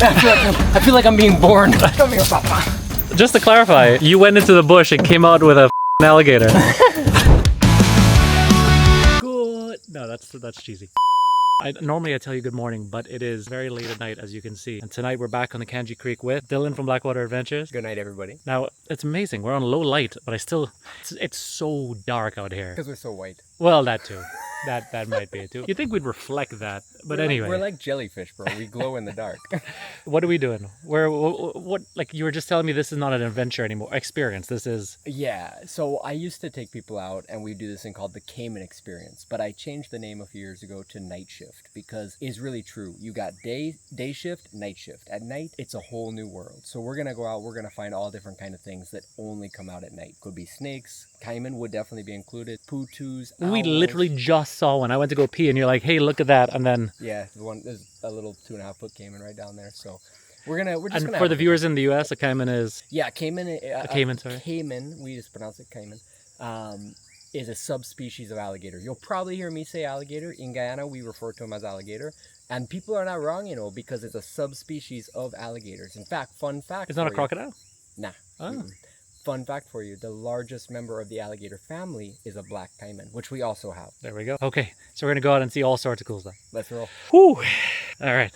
I feel like I'm being born. Come here, Papa. Just to clarify, you went into the bush and came out with a alligator. Good. No, that's cheesy. Normally I tell you good morning, but it is very late at night, as you can see. And tonight we're back on the Canje Creek with Dylan from Blackwater Adventures. Good night, everybody. Now, it's amazing. We're on low light, but it's so dark out here. Because we're so white. Well, that too. That might be it too. You'd think we'd reflect that, but anyway. We're like jellyfish, bro. We glow in the dark. What are we doing? What, like you were just telling me this is not an adventure anymore, experience. This is... Yeah, so I used to take people out and we do this thing called the Caiman experience, but I changed the name a few years ago to night shift because it's really true. You got day shift, night shift. At night, it's a whole new world. So we're going to go out, we're going to find all different kind of things that only come out at night. Could be snakes, Caiman would definitely be included, pootoos, owls. We literally just saw one. I went to go pee and you're like, hey, look at that. And then... Yeah, there's a little 2.5 foot Caiman right down there. So we're just and gonna for the viewers in the US, a Caiman is... Yeah, Caiman. A Caiman, sorry. Caiman, we just pronounce it Caiman, is a subspecies of alligator. You'll probably hear me say alligator. In Guyana, we refer to them as alligator. And people are not wrong, because it's a subspecies of alligators. In fact, fun fact. It's not a crocodile? Nah. Oh. Fun fact for you, the largest member of the alligator family is a black caiman, which we also have. There we go. Okay, so we're going to go out and see all sorts of cool stuff. Let's roll. Whew. All right.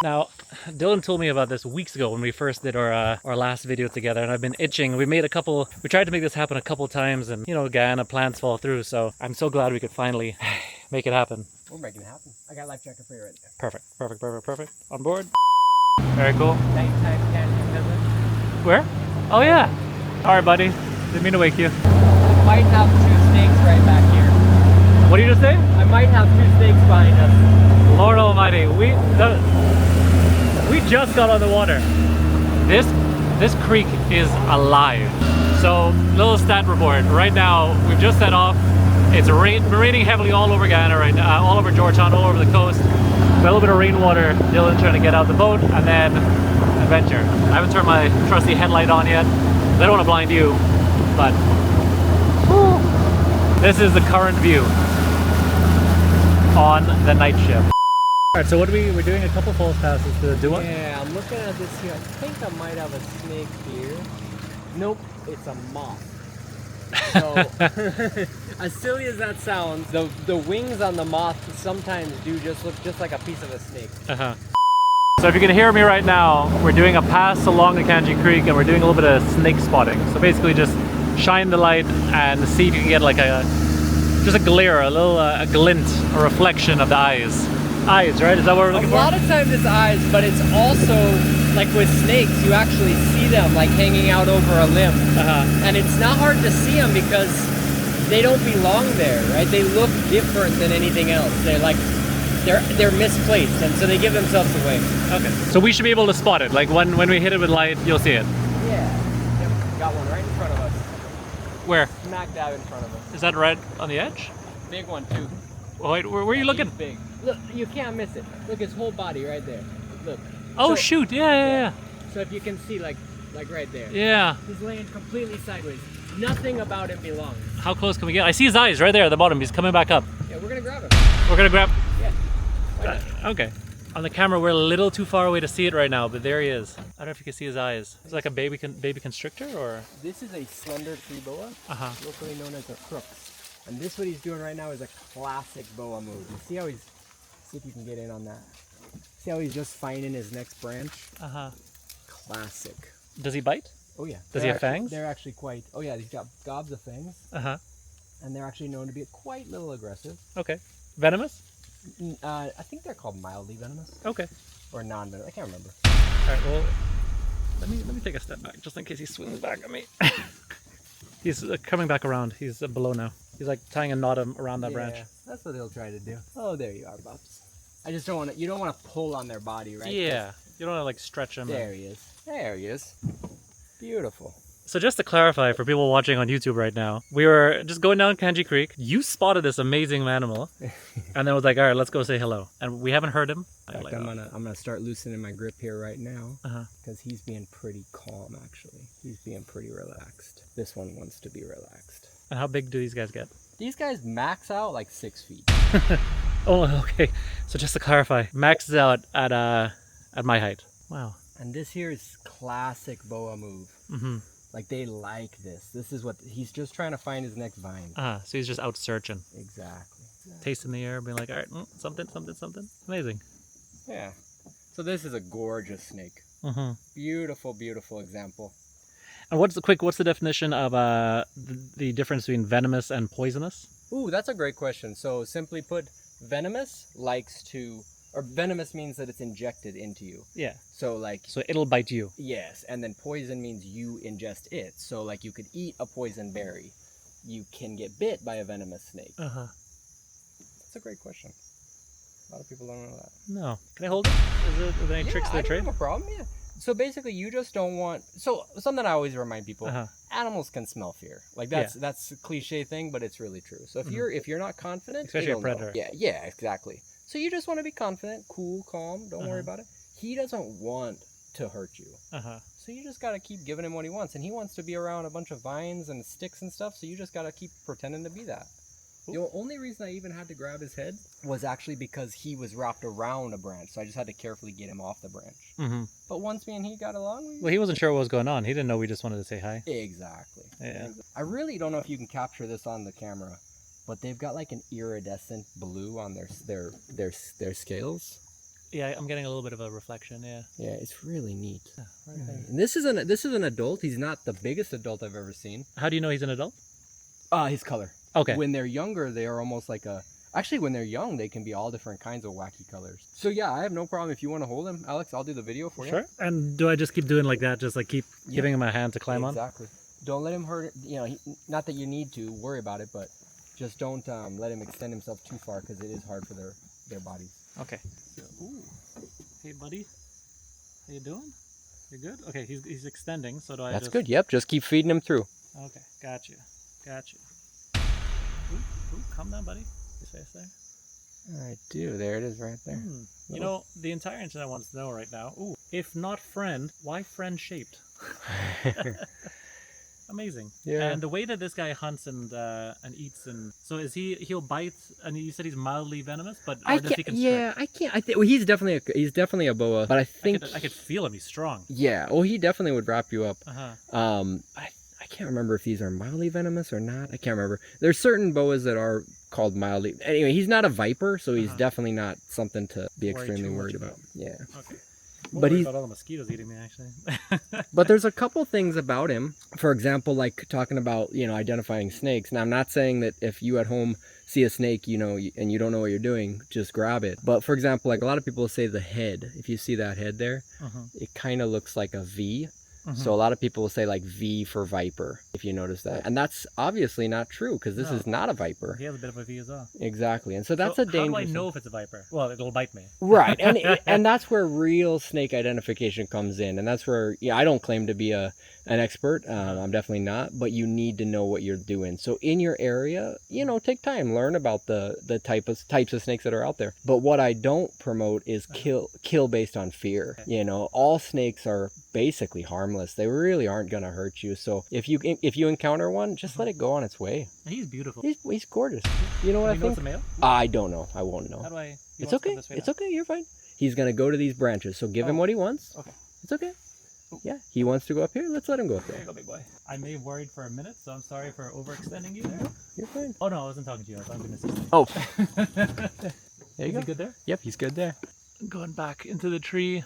Now, Dylan told me about this weeks ago when we first did our last video together, and I've been itching. We tried to make this happen a couple times, and Guyana plans fall through, so I'm so glad we could finally make it happen. We're making it happen. I got a life jacket for you right there. Perfect. On board. Very cool. Nighttime canyon visit. Where? Oh yeah. All right, buddy. Didn't mean to wake you. I might have 2 snakes right back here. What did you just say? I might have 2 snakes behind us. Lord Almighty, we just got on the water. This creek is alive. So, little stat report. Right now, we've just set off. It's raining heavily all over Guyana right now, all over Georgetown, all over the coast. A little bit of rainwater. Dylan trying to get out the boat, and then adventure. I haven't turned my trusty headlight on yet. I don't want to blind you, but this is the current view on the night shift. All right, so we're doing a couple false passes to do what? Yeah, I'm looking at this here. I think I might have a snake here. Nope, it's a moth. So, as silly as that sounds, the wings on the moth sometimes do just look just like a piece of a snake. So if you can hear me right now, we're doing a pass along the Canje Creek and we're doing a little bit of snake spotting. So basically just shine the light and see if you can get like just a glare, a little a glint, a reflection of the eyes. Eyes, right? Is that what we're looking for? A lot of times it's eyes, but it's also, like with snakes, you actually see them like hanging out over a limb. And it's not hard to see them because they don't belong there, right? They look different than anything else. They're misplaced, and so they give themselves away. Okay. So we should be able to spot it. Like when we hit it with light, you'll see it. Yeah. Yep. Got one right in front of us. Where? Smack dab in front of us. Is that right on the edge? Big one too. Oh, wait, where are you looking? Big. Look, you can't miss it. Look, his whole body right there. Look. Oh, so, shoot. Yeah. So if you can see, like right there. Yeah. He's laying completely sideways. Nothing about him belongs. How close can we get? I see his eyes right there at the bottom. He's coming back up. Yeah, we're gonna grab him. We're gonna grab. Yeah. Why not? Okay. On the camera, we're a little too far away to see it right now, but there he is. I don't know if you can see his eyes. It's like a baby constrictor, or? This is a slender tree boa, locally known as a crooks. And this, what he's doing right now, is a classic boa move. You see how see if you can get in on that. See how he's just finding his next branch? Classic. Does he bite? Oh yeah. Does he have fangs? They're actually quite, oh yeah, he's got gobs of fangs. And they're actually known to be quite a little aggressive. Okay. Venomous? I think they're called mildly venomous. Okay. Or non-venomous, I can't remember. Alright, well, let me take a step back, just in case he swings back at me. He's coming back around. He's below now. He's like tying a knot around that branch. That's what he'll try to do. Oh, there you are, Bubs. I just don't want to, you don't want to pull on their body, right? Yeah. You don't want to like stretch them. There he is. There he is. Beautiful. So just to clarify for people watching on YouTube right now, we were just going down Canje Creek. You spotted this amazing animal, and then was like, all right, let's go say hello. And we haven't heard him. In fact, I'm gonna start loosening my grip here right now, because he's being pretty calm. Actually, he's being pretty relaxed. This one wants to be relaxed. And how big do these guys get? These guys max out like 6 feet. Oh, okay. So just to clarify, maxes out at at my height. Wow. And this here is classic boa move. Mm-hmm. Like they like this. This is what he's just trying to find his next vine. So he's just out searching. Exactly. Tasting the air, being like, all right, something, something, something. Amazing. Yeah. So this is a gorgeous snake. Mm-hmm. Beautiful, beautiful example. And what's the definition of the difference between venomous and poisonous? Ooh, that's a great question. So simply put, venomous likes to, or venomous means that it's injected into you. Yeah. So like. So it'll bite you. Yes, and then poison means you ingest it. So like you could eat a poison berry. You can get bit by a venomous snake. Uh-huh. That's a great question. A lot of people don't know that. No. Can I hold it? Are there any tricks to the trade? I don't have a problem, yeah. So basically you just don't want, so something I always remind people, animals can smell fear. Like that's a cliche thing, but it's really true. So if you're not confident, especially a predator. Yeah, exactly. So you just want to be confident, cool, calm, don't worry about it. He doesn't want to hurt you. So you just got to keep giving him what he wants. And he wants to be around a bunch of vines and sticks and stuff, so you just got to keep pretending to be that. The only reason I even had to grab his head was actually because he was wrapped around a branch, so I just had to carefully get him off the branch. But once me and he got along... Well, he wasn't sure what was going on. He didn't know we just wanted to say hi. Exactly. Yeah. I really don't know if you can capture this on the camera, but they've got like an iridescent blue on their scales. Yeah, I'm getting a little bit of a reflection, yeah. Yeah, it's really neat. Yeah, right there. And this is an adult. He's not the biggest adult I've ever seen. How do you know he's an adult? His color. Okay. When they're younger, they are almost like a... Actually, when they're young, they can be all different kinds of wacky colors. So yeah, I have no problem if you want to hold him. Alex, I'll do the video for you. Sure. And do I just keep doing like that? Just like keep giving him a hand to climb on? Exactly. Don't let him hurt... not that you need to worry about it, but just don't let him extend himself too far because it is hard for their bodies. Okay. So, ooh. Hey, buddy. How you doing? You good? Okay, he's extending, so do I That's good. Yep, just keep feeding him through. Okay, got you. Ooh, calm down, buddy. Your face there. I do. There it is right there. You know, the entire internet wants to know right now, if not friend, why friend shaped? Amazing. Yeah. And the way that this guy hunts and eats, and so he'll bite, and you said he's mildly venomous, but does he constrict? Yeah, I can't. Well, he's definitely a boa, but I think I could feel him. He's strong. Yeah. Well, he definitely would wrap you up. I can't remember if these are mildly venomous or not. I can't remember. There's certain boas that are called mildly. Anyway, he's not a viper, so he's definitely not something to be extremely worried about. Yeah. Okay. But he's about all the mosquitoes eating me, actually. But there's a couple things about him. For example, like talking about identifying snakes. Now, I'm not saying that if you at home see a snake, and you don't know what you're doing, just grab it. But for example, like a lot of people say the head. If you see that head there, it kind of looks like a V. So a lot of people will say like V for viper, if you notice that. And that's obviously not true because this is not a viper. He has a bit of a V as well. Exactly. And so that's a dangerous... How do I know if it's a viper? Well, it'll bite me. Right. And that's where real snake identification comes in. And that's where, I don't claim to be an expert. I'm definitely not. But you need to know what you're doing. So in your area, take time. Learn about the types of snakes that are out there. But what I don't promote is kill based on fear. All snakes are basically harmless. They really aren't going to hurt you. So if you encounter one, just let it go on its way. He's beautiful. He's gorgeous. You know what I think? It's a male? I don't know. I won't know. How do I? It's okay. It's okay. You're fine. He's going to go to these branches. So give him what he wants. Okay. It's okay. Ooh. Yeah. He wants to go up here. Let's let him go up there. There you go, big boy. I may have worried for a minute, so I'm sorry for overextending you there. You're fine. Oh, no, I wasn't talking to you. I was talking to Mrs. Oh. There you go. Is he good there? Yep, he's good there. Going back into the tree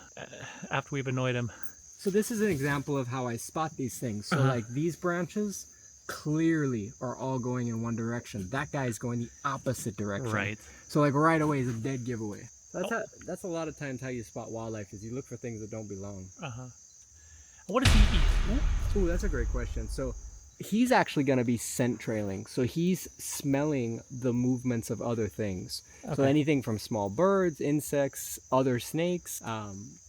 after we've annoyed him. So this is an example of how I spot these things. So like these branches clearly are all going in one direction. That guy is going the opposite direction. Right. So like right away is a dead giveaway. That's a lot of times how you spot wildlife is you look for things that don't belong. What does he eat? Ooh, that's a great question. So he's actually going to be scent trailing. So he's smelling the movements of other things. Okay. So anything from small birds, insects, other snakes.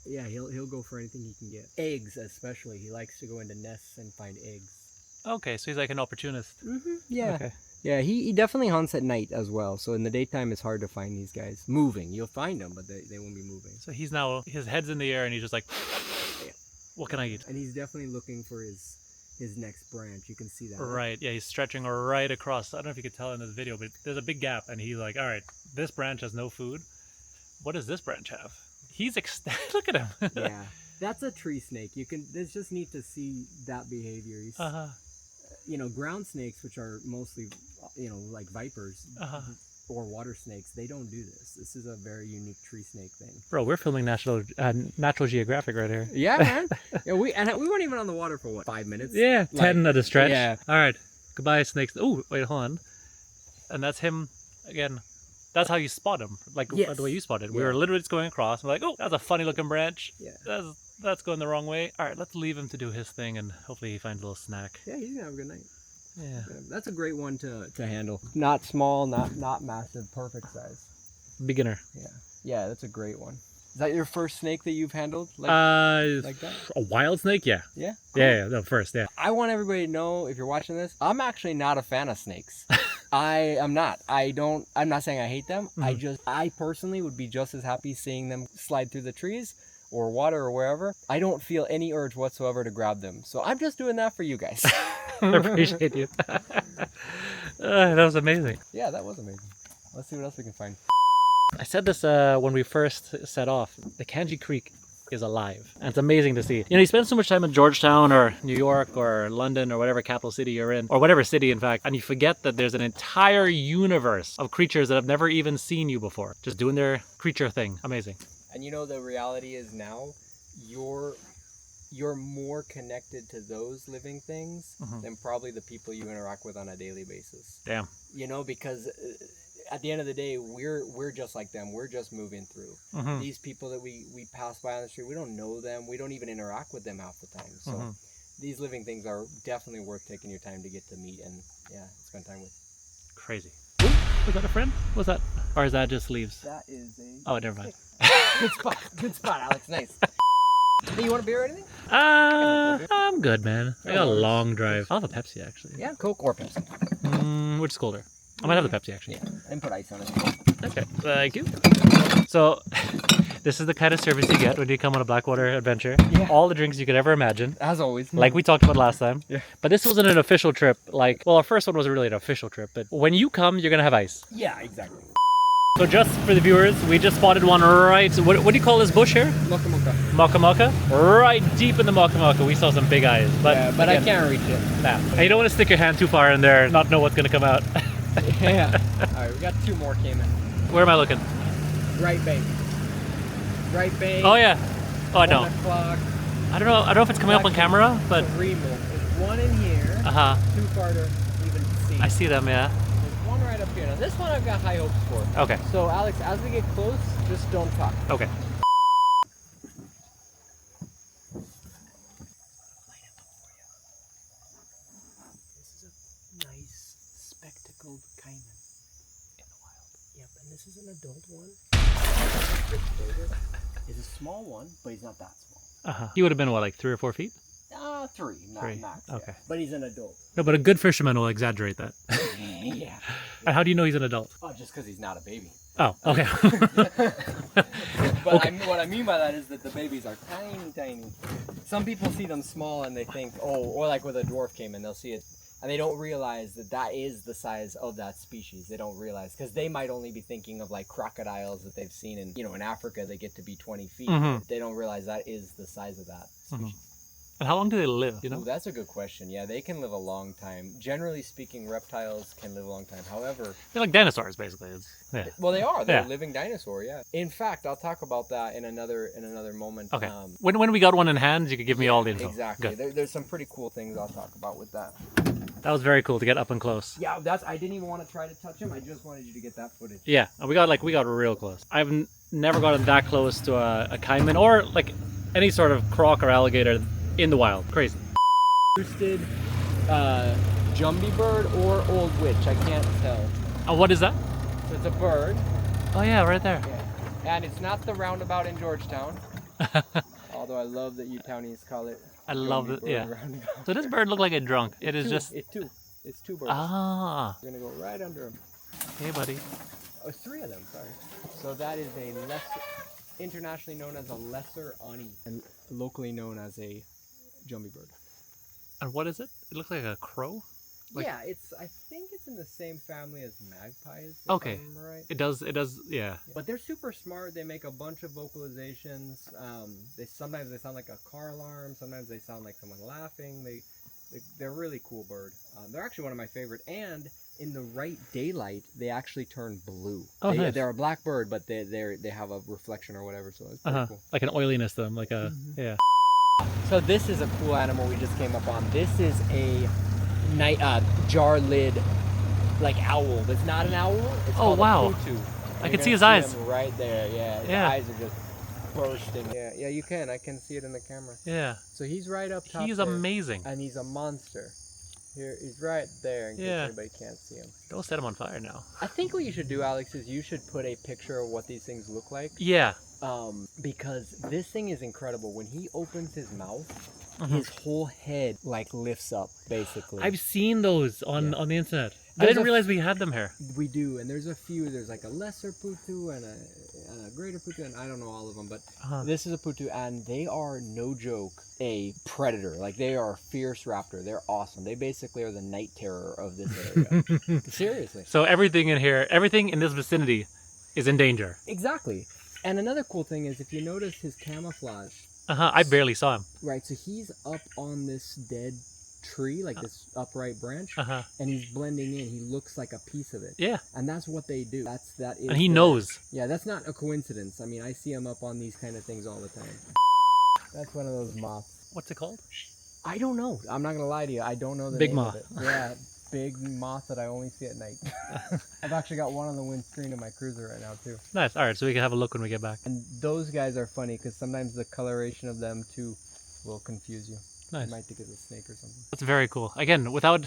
Yeah, he'll go for anything he can get. Eggs especially. He likes to go into nests and find eggs. Okay, so he's like an opportunist. Yeah. Okay. Yeah, he definitely hunts at night as well. So in the daytime, it's hard to find these guys moving. You'll find them, but they won't be moving. So his head's in the air and he's just like, what can I eat? And he's definitely looking for his next branch. You can see that. Right, yeah, he's stretching right across. I don't know if you could tell in this video, but there's a big gap and he's like, all right, this branch has no food. What does this branch have? Look at him. Yeah, that's a tree snake. It's just neat to see that behavior. Uh-huh. You know, ground snakes, which are mostly, you know, like vipers or water snakes, they don't do this. This is a very unique tree snake thing. Bro, we're filming Natural Geographic right here. Yeah, man. Yeah, we weren't even on the water for what, 5 minutes? Yeah, 10 at a stretch. Yeah. All right. Goodbye, snakes. Oh, wait, hold on. And that's him again. That's how you spot him, like the way you spotted. We were literally just going across. I'm like, oh, that's a funny looking branch. Yeah. That's going the wrong way. All right, let's leave him to do his thing, and hopefully he finds a little snack. Yeah, he's gonna have a good night. Yeah. That's a great one to handle. Not small, not massive, perfect size. Beginner. Yeah. Yeah, that's a great one. Is that your first snake that you've handled? Like that? A wild snake? Yeah. Yeah? Cool. Yeah, no, first, yeah. I want everybody to know, if you're watching this, I'm actually not a fan of snakes. I'm not. I'm not saying I hate them. I personally would be just as happy seeing them slide through the trees or water or wherever. I don't feel any urge whatsoever to grab them. So I'm just doing that for you guys. I appreciate you. That was amazing. Yeah, that was amazing. Let's see what else we can find. I said this when we first set off. The Canje Creek is alive, and it's amazing to see. You know, you spend so much time in Georgetown or New York or London or whatever capital city you're in, or whatever city in fact, and you forget that there's an entire universe of creatures that have never even seen you before, just doing their creature thing. Amazing. And you know, the reality is now you're more connected to those living things than probably the people you interact with on a daily basis. Damn. You know, because at the end of the day, we're just like them. We're just moving through. These people that we pass by on the street, we don't know them. We don't even interact with them half the time. So these living things are definitely worth taking your time to get to meet and spend time with. Crazy. Ooh, was that a friend? What's that? Or is that just leaves? That is a... Oh, never mind. Good spot. Good spot, Alex. Nice. Do you want a beer or anything? I'm good, man. I got a long drive. I'll have a Pepsi, actually. Yeah, Coke or Pepsi. Which is colder? I might have the Pepsi, actually. Yeah, and put ice on it. Okay, thank you. So, this is the kind of service you get when you come on a Blackwater adventure. Yeah. All the drinks you could ever imagine. As always. Like we talked about last time. Yeah. But this wasn't an official trip. Like, well, our first one wasn't really an official trip. But when you come, you're going to have ice. Yeah, exactly. So just for the viewers, we just spotted one right... What do you call this bush here? Mocha Mocha. Mocha Mocha? Right deep in the Mocha Mocha, we saw some big eyes. But, yeah, but again, I can't reach it. Nah. And you don't want to stick your hand too far in there and not know what's going to come out. Yeah. Alright, we got 2 more caiman. Where am I looking? Right bank. Right bank. Oh yeah. Oh, I know. 1 o'clock. I don't know if it's coming up on camera, but... 3 more. There's 1 in here. Too far to even see. I see them, yeah. There's 1 right up here. Now this one I've got high hopes for. Okay. So Alex, as we get close, just don't talk. Okay. Caiman in the wild. Yep, and this is an adult one. It's a small one, but he's not that small. He would have been what, like 3 or 4 feet? 3, not 3. max. Okay. Yeah. But he's an adult. No, but a good fisherman will exaggerate that. Yeah. And how do you know he's an adult? Oh, just because he's not a baby. Oh, okay. But okay. What I mean by that is that the babies are tiny, tiny. Some people see them small and they think, oh, or like with a dwarf caiman, they'll see it. And they don't realize that that is the size of that species. They don't realize, because they might only be thinking of like crocodiles that they've seen in, in Africa, they get to be 20 feet. They don't realize that is the size of that species. And how long do they live, Ooh, that's a good question. Yeah, they can live a long time. Generally speaking, reptiles can live a long time. However... They're like dinosaurs, basically. Yeah. Well, they are. They're a living dinosaur, yeah. In fact, I'll talk about that in another moment. Okay. When we got one in hand, you could give me all the info. Exactly. There's some pretty cool things I'll talk about with that. That was very cool to get up and close. Yeah, I didn't even want to try to touch him. I just wanted you to get that footage. Yeah, and we got real close. I've never gotten that close to a caiman or like any sort of croc or alligator in the wild. Crazy. Roosted jumbie bird or old witch. I can't tell. Oh, what is that? So it's a bird. Oh yeah, right there. Yeah. And it's not the roundabout in Georgetown. Although I love that you townies call it. I love it. Yeah. Roundabout. So this bird looked like a drunk. It's 2 birds. Ah. We're gonna go right under him. Hey, buddy. Oh, it's 3 of them. Sorry. So that is a internationally known as a lesser ani, and locally known as a jumbie bird. And what is it? It looks like a crow. Like, yeah, I think it's in the same family as magpies. If Okay. I remember right. it does, yeah. But they're super smart. They make a bunch of vocalizations. Sometimes they sound like a car alarm. Sometimes they sound like someone laughing. They're a really cool bird. They're actually one of my favorite. And in the right daylight, they actually turn blue. Oh, nice. They're a black bird, but they have a reflection or whatever. So it's pretty cool. Like an oiliness to them, like a yeah. So this is a cool animal we just came up on. This is a jar lid, like owl. It's not an owl. It's called wow. a putu. I can see his eyes. Right there. Yeah. His Yeah. eyes are just bursting. Yeah. You can. I can see it in the camera. Yeah. So he's right up top. He's there, amazing. and he's a monster. Here, he's right there. In case anybody can't see him. Don't set him on fire now. I think what you should do, Alex, is you should put a picture of what these things look like. Yeah. Because this thing is incredible. When he opens his mouth, his whole head like lifts up, basically. I've seen those on the internet. I There's didn't realize we had them here. We do, and there's a few. There's like a lesser putu and a greater putu, and I don't know all of them, but this is a putu, and they are, no joke, a predator. Like, they are a fierce raptor. They're awesome. They basically are the night terror of this area. Seriously. So everything in here, everything in this vicinity is in danger. Exactly. And another cool thing is, if you notice his camouflage. I barely saw him. Right, so he's up on this dead tree, like this upright branch, and he's blending in. He looks like a piece of it. Yeah. And that's what they do. That is. And he knows. Yeah, that's not a coincidence. I mean, I see him up on these kind of things all the time. That's one of those moths. What's it called? I don't know. I'm not gonna lie to you. I don't know the Big name moth. of it. Yeah, big moth that I only see at night. I've actually got one on the windscreen of my cruiser right now too. Nice. All right, so we can have a look when we get back. And those guys are funny because sometimes the coloration of them too will confuse you. Nice. You might think it's a snake or something. That's very cool. Again, without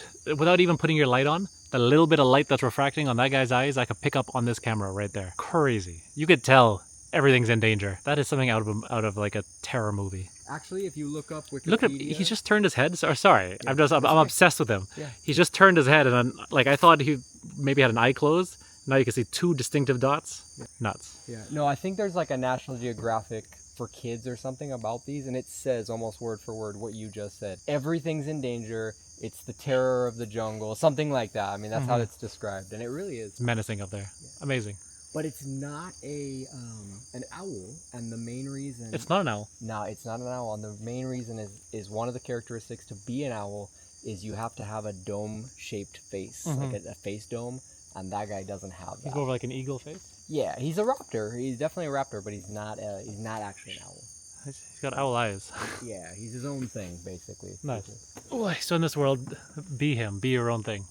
even putting your light on, the little bit of light that's refracting on that guy's eyes, I could pick up on this camera right there. Crazy. You could tell everything's in danger. That is something out of like a terror movie. Actually, if you look up Wikipedia... Look at him. He's just turned his head. Sorry. Yeah, I'm obsessed with him. Yeah. He's just turned his head, and I thought he maybe had an eye closed. Now you can see two distinctive dots. Yeah. Nuts. Yeah. No, I think there's like a National Geographic for kids or something about these, and it says almost word for word what you just said. Everything's in danger. It's the terror of the jungle. Something like that. I mean, that's how it's described, and it really is. It's menacing up there. Yeah. Amazing. But it's not an owl, and the main reason... It's not an owl. No, it's not an owl, and the main reason is one of the characteristics to be an owl is you have to have a dome-shaped face, like a face dome, and that guy doesn't have that. He's more like an eagle face? Yeah, he's a raptor. He's definitely a raptor, but he's not actually an owl. He's got owl eyes. Yeah, he's his own thing, basically. Nice. Boy, so in this world, be him. Be your own thing.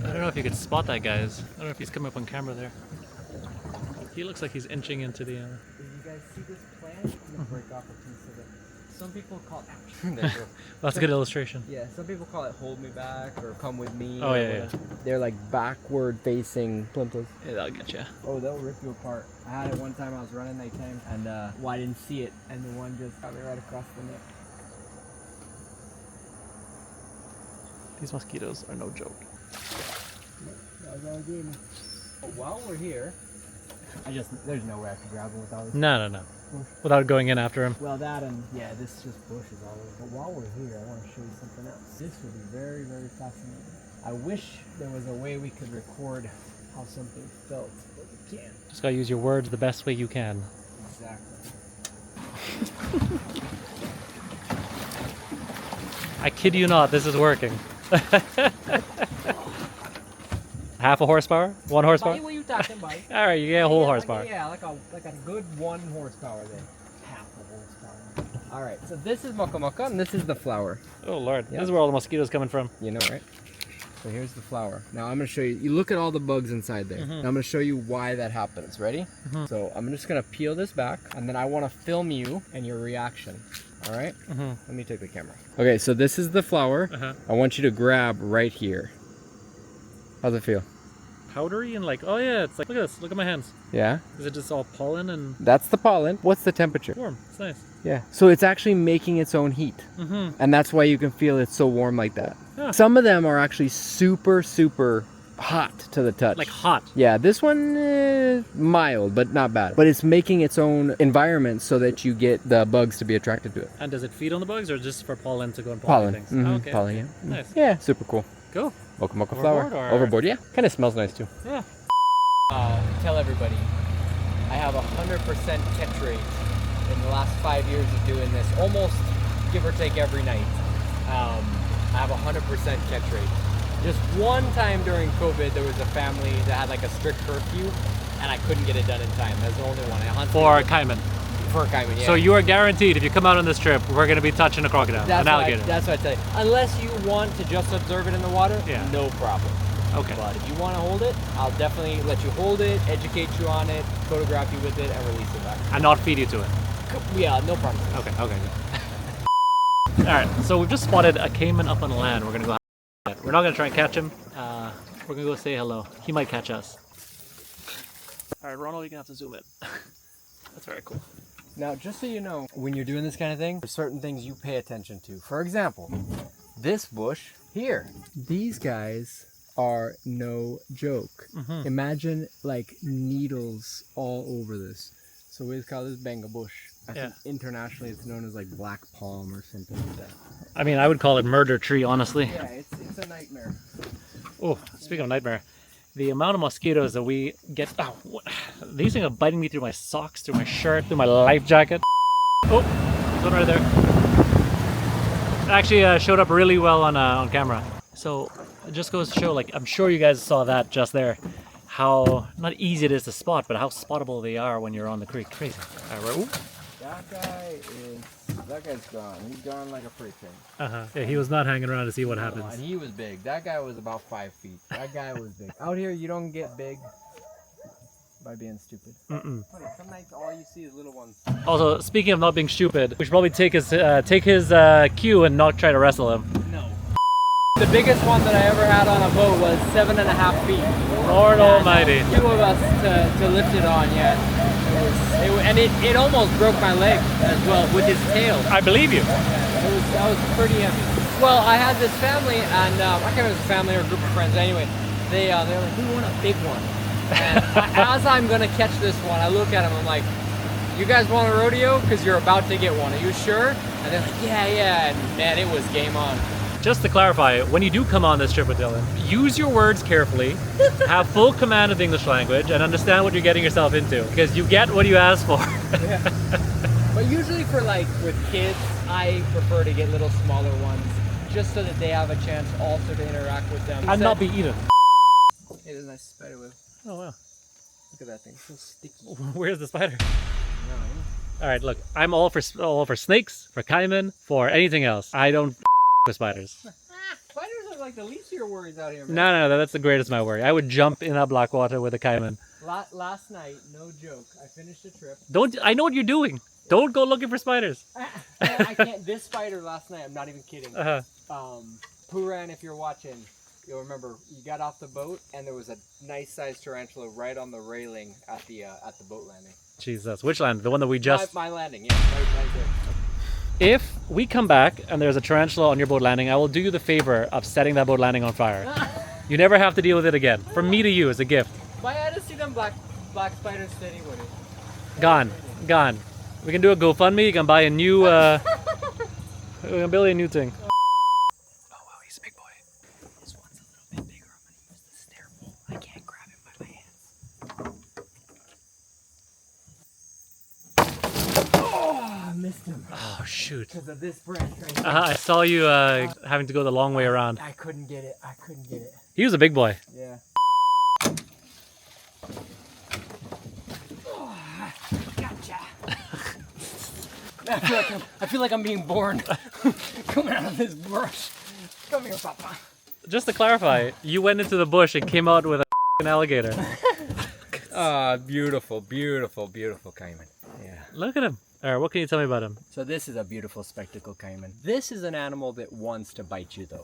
I don't know if you could spot that, guys. I don't know if he's coming up on camera there. He looks like he's inching into the... Did you guys see this plant? I'm gonna break off a piece of it. Some people call it... That's a good illustration. Yeah, some people call it hold me back or come with me. Oh, yeah. They're like backward facing plimplers. Yeah, that'll get you. Oh, they'll rip you apart. I had it one time. I was running nighttime, and I didn't see it, and the one just got me right across the neck. These mosquitoes are no joke. That was all I gave me. But while we're here, there's no way I could grab him without this. No. Without going in after him. Well, that and, yeah, this just bushes all over. But while we're here, I want to show you something else. This would be very, very fascinating. I wish there was a way we could record how something felt, but we can't. Just gotta use your words the best way you can. Exactly. I kid you not, this is working. Half a horsepower? 1 horsepower? What are you talking about? All right, you get a whole horsepower. Like a good 1 horsepower then. Half a horsepower. All right, so this is Mocha, and this is the flower. Oh Lord, This is where all the mosquitoes coming from. You know, right? So here's the flower. Now I'm gonna show you. You look at all the bugs inside there. Now I'm gonna show you why that happens. Ready? So I'm just gonna peel this back, and then I want to film you and your reaction. All right? Let me take the camera. Okay, so this is the flower. I want you to grab right here. How's it feel? Powdery and like, oh yeah, it's like, look at this, look at my hands. Yeah? Is it just all pollen and... That's the pollen. What's the temperature? Warm, it's nice. Yeah. So it's actually making its own heat. And that's why you can feel it's so warm like that. Yeah. Some of them are actually super, super hot to the touch. Like hot. Yeah, this one mild, but not bad. But it's making its own environment so that you get the bugs to be attracted to it. And does it feed on the bugs or just for pollen to go and pollinate Pollen. things? Mm-hmm. Okay. Pollen, yeah. Nice. Yeah, super cool. Cool. Mocha Mocha Overboard flower. or- Overboard, yeah. Kind of smells nice too. Yeah. Tell everybody, I have 100% catch rate in the last 5 years of doing this, almost give or take every night. I have 100% catch rate. Just one time during COVID, there was a family that had like a strict curfew, and I couldn't get it done in time. That's the only one. I hunted For Caiman. for a caiman, yeah. So you are guaranteed if you come out on this trip, we're going to be touching a crocodile, an alligator. That's what I tell you. Unless you want to just observe it in the water, Yeah. no problem. Okay. But if you want to hold it, I'll definitely let you hold it, educate you on it, photograph you with it, and release it back. And not feed you to it. Yeah, no problem. Okay, okay, good. Alright, so we've just spotted a caiman up on land. We're gonna go have it. We're not gonna try and catch him. We're gonna go say hello. He might catch us. Alright, Ronald, you're gonna have to zoom in. That's very cool. Now, just so you know, when you're doing this kind of thing, there's certain things you pay attention to. For example, this bush here. These guys are no joke. Mm-hmm. Imagine like needles all over this. So we call this benga bush. I think internationally it's known as like black palm or something like that. I mean, I would call it murder tree, honestly. Yeah, it's a nightmare. Oh, speaking of nightmare, the amount of mosquitoes that we get. Oh, what? These things are biting me through my socks, through my shirt, through my life jacket. Oh, there's one right there. It actually showed up really well on camera. So it just goes to show, like, I'm sure you guys saw that just there, how not easy it is to spot, but how spottable they are when you're on the creek. Crazy. All right, That guy's gone. He's gone like a freight train. Yeah, he was not hanging around to see what And happens. he was big. That guy was about 5 feet. That guy was big. Out here, you don't get big by being stupid. Mm-mm. Funny, some nights all you see is little ones. Also, speaking of not being stupid, we should probably take his cue and not try to wrestle him. No. The biggest one that I ever had on a boat was 7.5 feet. Lord Almighty. Two of us to lift it on, yeah. It almost broke my leg as well with his tail. I believe you. That was pretty heavy. Well, I had this family, and I can't remember if it was a family or a group of friends. Anyway, they were like, "We want a big one." And as I'm gonna catch this one, I look at them. I'm like, "You guys want a rodeo? Because you're about to get one. Are you sure?" And they're like, "Yeah." And man, it was game on. Just to clarify, when you do come on this trip with Dylan, use your words carefully, have full command of the English language, and understand what you're getting yourself into, because you get what you ask for. Yeah. But usually for like with kids, I prefer to get little smaller ones, just so that they have a chance also to interact with them. And not be eaten. Hey, there's a nice spider web. Oh wow. Look at that thing, so sticky. Where's the spider? All right, look, I'm all for snakes, for caiman, for anything else. I don't with spiders. Spiders are like the least of your worries out here, man. No, that's the greatest my worry. I would jump in that Blackwater with a caiman. Last night, no joke, I finished the trip. I know what you're doing. Don't go looking for spiders. I can't. This spider last night, I'm not even kidding. Puran, if you're watching, you'll remember you got off the boat and there was a nice sized tarantula right on the railing at the boat landing. Jesus, which land? The one that we just... My landing, yeah, right there. If we come back and there's a tarantula on your boat landing, I will do you the favor of setting that boat landing on fire. You never have to deal with it again. From me to you as a gift. But I had to see them black spiders steady with it. Gone. We can do a GoFundMe. You can buy a new... we can build a new thing. Oh wow, he's a big boy. This one's a little bit bigger. I'm going to use the snare pole. I can't grab it by my hands. Oh, I missed him. Oh shoot. Because of this branch right here. I saw you having to go the long way around. I couldn't get it. He was a big boy. Yeah. Gotcha. I feel like I'm being born. Coming out of this brush. Come here, Papa. Just to clarify, you went into the bush and came out with an alligator. Beautiful caiman. Yeah. Look at him. All right, what can you tell me about him? So this is a beautiful spectacle caiman. This is an animal that wants to bite you though,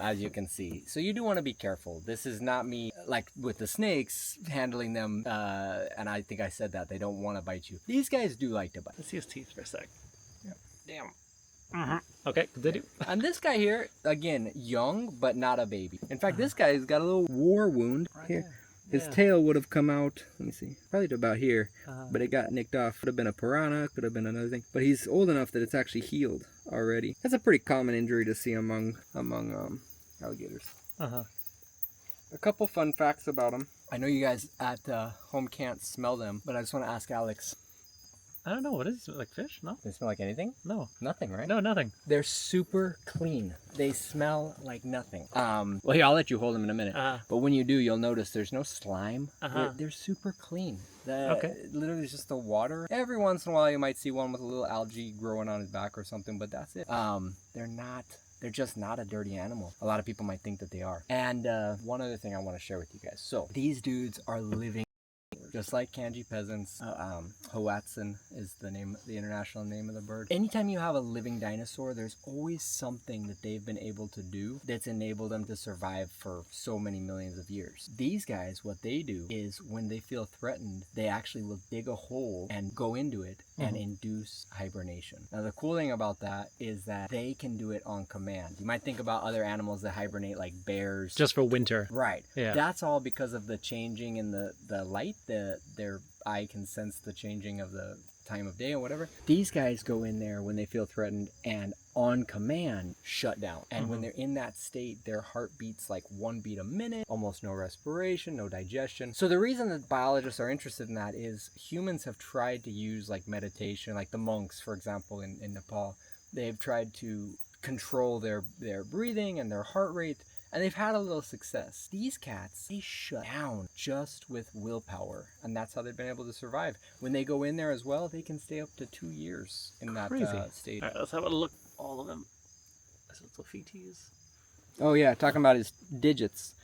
as you can see. So you do want to be careful. This is not me, like with the snakes, handling them, and I think I said that, they don't want to bite you. These guys do like to bite. Let's see his teeth for a sec. Yeah. Damn. Okay, continue. And this guy here, again, young, but not a baby. In fact, this guy's got a little war wound here. His tail would have come out, let me see, probably to about here, but it got nicked off. Could have been a piranha, could have been another thing. But he's old enough that it's actually healed already. That's a pretty common injury to see among alligators. A couple fun facts about them. I know you guys at home can't smell them, but I just want to ask Alex. I don't know, what is it, like fish? No? They smell like anything? No. Nothing, right? No, nothing. They're super clean. They smell like nothing. Well, here, I'll let you hold them in a minute. But when you do, you'll notice there's no slime. They're super clean. Literally it's just the water. Every once in a while, you might see one with a little algae growing on his back or something, but that's it. They're just not a dirty animal. A lot of people might think that they are. And one other thing I want to share with you guys. So these dudes are living just like Canje peasants. Hoatzin is the international name of the bird. Anytime you have a living dinosaur, there's always something that they've been able to do that's enabled them to survive for so many millions of years. These guys, what they do is when they feel threatened, they actually will dig a hole and go into it and induce hibernation. Now the cool thing about that is that they can do it on command. You might think about other animals that hibernate like bears. Just for winter. Right. Yeah. That's all because of the changing in the light. Their eye can sense the changing of the time of day or whatever. These guys go in there when they feel threatened and on command shut down. And when they're in that state, their heart beats like 1 beat a minute, almost no respiration, no digestion. So the reason that biologists are interested in that is humans have tried to use like meditation, like the monks, for example, in Nepal. They've tried to control their breathing and their heart rate, and they've had a little success. These cats, they shut down just with willpower, and that's how they've been able to survive. When they go in there as well, they can stay up to 2 years in that state. All right, let's have a look. All of them. His little feeties. Oh yeah, talking about his digits.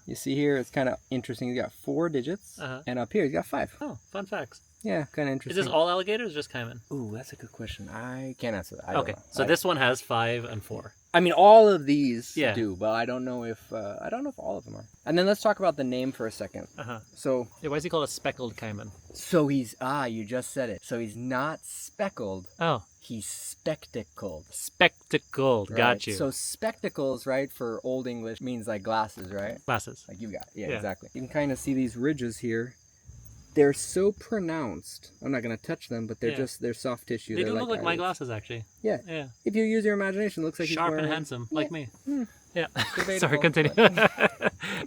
You see here, it's kind of interesting. He's got 4 digits, and up here he's got 5. Oh, fun facts. Yeah, kind of interesting. Is this all alligators or just caiman? Ooh, that's a good question. I can't answer that. I don't know. So this one has 5 and 4. I mean, all of these do, but I don't know if all of them are. And then let's talk about the name for a second. So, why is he called a speckled caiman? So he's you just said it. So he's not speckled. Oh. He's spectacled. Spectacled, right? Got you. So spectacles, right, for Old English means like glasses, right? Glasses. Like you got, yeah, exactly. You can kind of see these ridges here. They're so pronounced. I'm not going to touch them, but they're soft tissue. They do look like my glasses, actually. Yeah. Yeah. If you use your imagination, it looks like sharp he's and handsome, like me. Yeah. Debatable, Sorry, continue.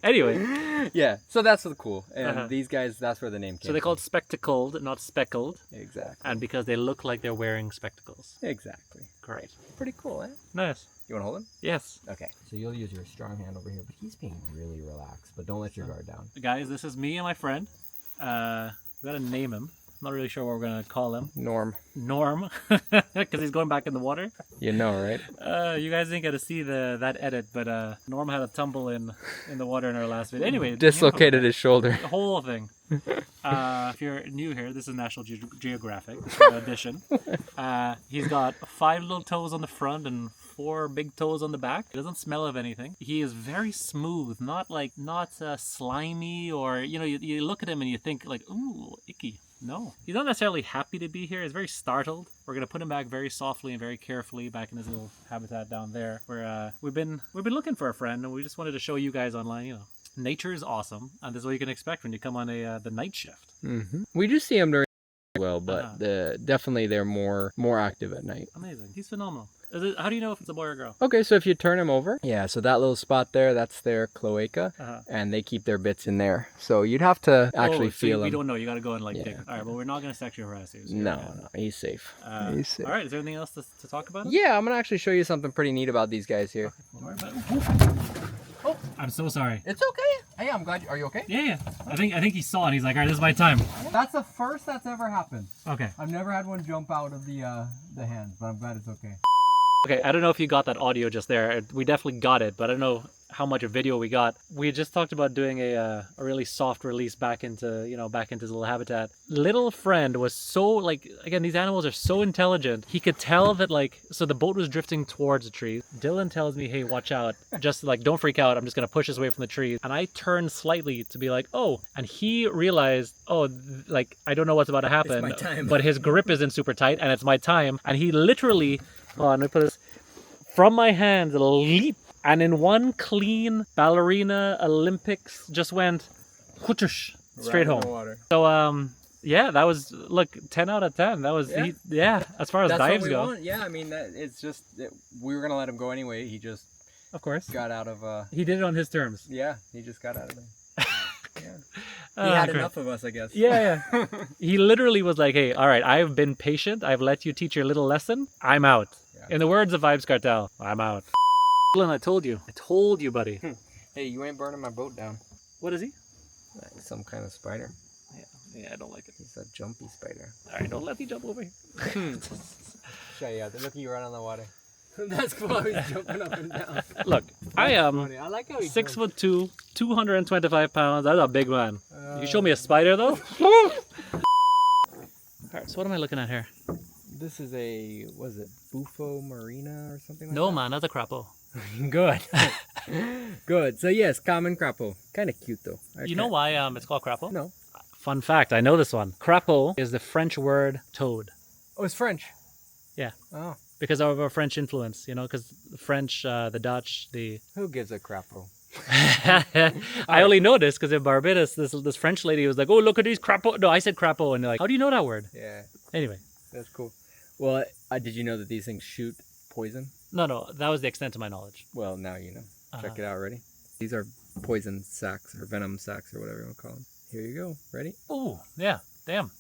Anyway. Yeah. So that's cool. And these guys, that's where the name came from. So they're called spectacled, not speckled. Exactly. And because they look like they're wearing spectacles. Exactly. Great. Pretty cool, eh? Nice. You want to hold him? Yes. Okay. So you'll use your strong hand over here, but he's being really relaxed. But don't let your guard down. Guys, this is me and my friend. We gotta name him. I'm not really sure what we're gonna call him. Norm, because he's going back in the water. You know, right? You guys didn't get to see that edit, but Norm had a tumble in the water in our last video. Anyway, dislocated his shoulder. The whole thing. If you're new here, this is National Geographic edition. He's got 5 little toes on the front and 4 big toes on the back. He doesn't smell of anything. He is very smooth, not slimy, or you look at him and you think like, ooh, icky. No, he's not necessarily happy to be here. He's very startled. We're gonna put him back very softly and very carefully back in his little habitat down there, where we've been looking for a friend, and we just wanted to show you guys online. Nature is awesome, and this is what you can expect when you come on the night shift. We do see him during well, but definitely they're more active at night. Amazing. He's phenomenal. How do you know if it's a boy or a girl? Okay, so if you turn him over, so that little spot there, that's their cloaca, and they keep their bits in there. So you'd have to actually feel him. We don't know. You got to go and dig. All right, well, we're not going to sexually harass you. So no, he's safe. He's safe. All right, is there anything else to talk about? Yeah, I'm going to actually show you something pretty neat about these guys here. Okay. Oh, I'm so sorry. It's okay. Hey, I'm glad. Are you okay? Yeah. I think he saw it. He's like, all right, this is my time. That's the first that's ever happened. Okay. I've never had one jump out of the hand, but I'm glad it's okay. Okay, I don't know if you got that audio just there. We definitely got it, but I don't know how much of video we got. We just talked about doing a really soft release back into his little habitat. Little friend was so, again, these animals are so intelligent. He could tell that, so the boat was drifting towards the trees. Dylan tells me, hey, watch out. Just don't freak out. I'm just going to push us away from the trees. And I turned slightly to be like, oh, and he realized, I don't know what's about to happen, it's my time. But his grip isn't super tight and it's my time. And he literally, let me put this. from my hands, leap, and in one clean ballerina Olympics just went whoosh, straight Right in the home. water. So yeah, that was, look, 10 out of 10. That was Yeah. as far as That's dives what we go. want. Yeah, I mean, it's just we were gonna let him go anyway. He just Of course. got out of. He did it on his terms. Yeah, he just got out of there. Yeah. He Ah, had great. enough of us, I guess. Yeah. He literally was like, hey, all right, I've been patient. I've let you teach your little lesson. I'm out. Yeah. In the words of Vibes Cartel, I'm out. Dylan, I told you, buddy. Hey, you ain't burning my boat down. What is he? Some kind of spider. Yeah, I don't like it. He's a jumpy spider. All right, don't let me jump over here. Show you out. Look at you right on the water. That's cool. He's jumping up and down. Look, I am Funny. I like how he 6'2", 225 pounds. That's a big man. You show me a spider though? All right, so what am I looking at here? This is a, was it Bufo Marina or something like No, that? man, that's a crapo. Good. Good. So yes, common crapo. Kind of cute though. You know why it's called crapo? No. Fun fact, I know this one. Crapo is the French word toad. Oh, it's French. Yeah. Oh. Because of our French influence, you know, because the French, the Dutch, the... Who gives a crapo? I only know this because in Barbice, this French lady was like, oh, look at these crapo. No, I said crapo. And they're like, how do you know that word? Yeah. Anyway. That's cool. Well, did you know that these things shoot poison? No, that was the extent of my knowledge. Well, now you know. Check it out. Ready? These are poison sacs or venom sacs or whatever you want to call them. Here you go. Ready? Oh, yeah. Damn.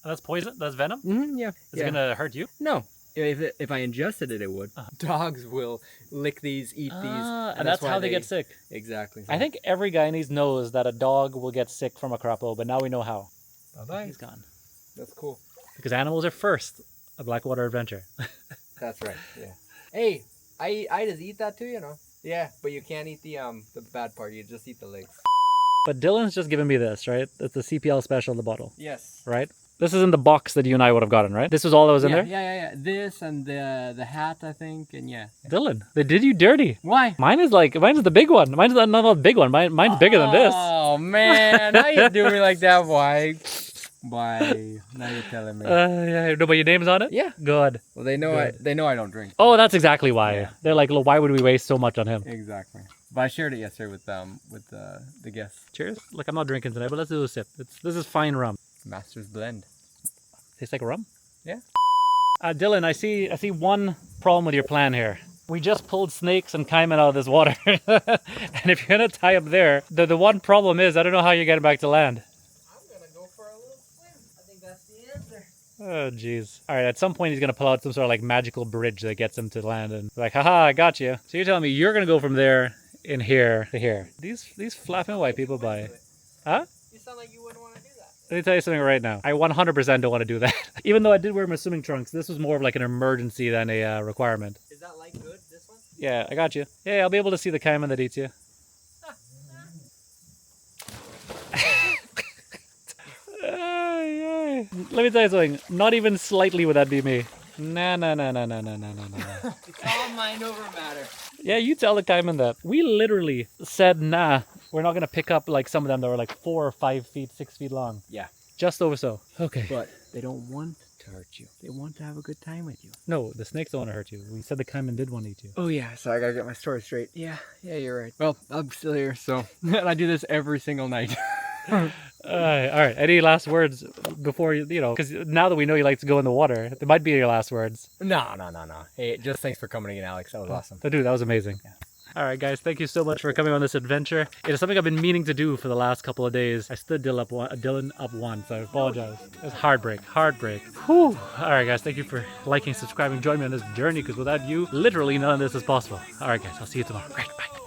That's poison? That's venom? Mm-hmm, yeah. Is it going to hurt you? No. If I ingested it, it would. Dogs will lick these, eat these. And that's why how they get sick. Exactly. I think every Guyanese knows that a dog will get sick from a crapo, but now we know how. Bye-bye. He's gone. That's cool. Because animals are first. A Blackwater adventure. That's right. Yeah. Hey, I just eat that too, you know. Yeah, but you can't eat the bad part. You just eat the legs. But Dylan's just giving me this, right? It's the CPL special in the bottle. Yes. Right? This is in the box that you and I would have gotten, right? This was all that was in there? Yeah. This and the hat, I think, and yeah. Dylan, they did you dirty. Why? Mine's the big one. Mine's not the big one. Mine's bigger than this. Oh man, now you do me like that. Why? Now you're telling me. Yeah, no, but your name's on it? Yeah. Good. Well, they know I don't drink. Oh, that's exactly why. Yeah. They're like, look, why would we waste so much on him? Exactly. But I shared it yesterday with the guests. Cheers. Look, I'm not drinking tonight, but let's do a sip. This is fine rum. Master's blend. Tastes like rum? Yeah. Dylan, I see one problem with your plan here. We just pulled snakes and caiman out of this water. And if you're going to tie up there, the one problem is I don't know how you're getting back to land. I'm going to go for a little swim. I think that's the answer. Oh, jeez. All right, at some point he's going to pull out some sort of like magical bridge that gets him to land and like, haha, I got you. So you're telling me you're going to go from there in here to here. These flapping white people buy. Huh? You sound like you wouldn't want to do that. Let me tell you something right now. I 100% don't want to do that. Even though I did wear my swimming trunks, this was more of like an emergency than a requirement. Is that light good, this one? Yeah, I got you. Yeah, I'll be able to see the caiman that eats you. Let me tell you something. Not even slightly would that be me. Nah. It's all mind over matter. Yeah, you tell the caiman that. We literally said, nah, we're not going to pick up like some of them that were like 4 or 5 feet, 6 feet long. Yeah. Just over so. Okay. But they don't want to hurt you. They want to have a good time with you. No, the snakes don't want to hurt you. We said the caiman did want to eat you. Oh yeah, so I gotta get my story straight. Yeah, you're right. Well, I'm still here, so and I do this every single night. All right. Any last words before you know? Because now that we know you like to go in the water, it might be your last words. No. Hey, just thanks for coming again, Alex. That was awesome. Dude, that was amazing. Yeah. All right, guys, thank you so much for coming on this adventure. It is something I've been meaning to do for the last couple of days. I stood Dylan up once. I apologize. It was heartbreak. Whew. All right, guys, thank you for liking, subscribing, join me on this journey, because without you, literally none of this is possible. All right, guys, I'll see you tomorrow. Great, bye.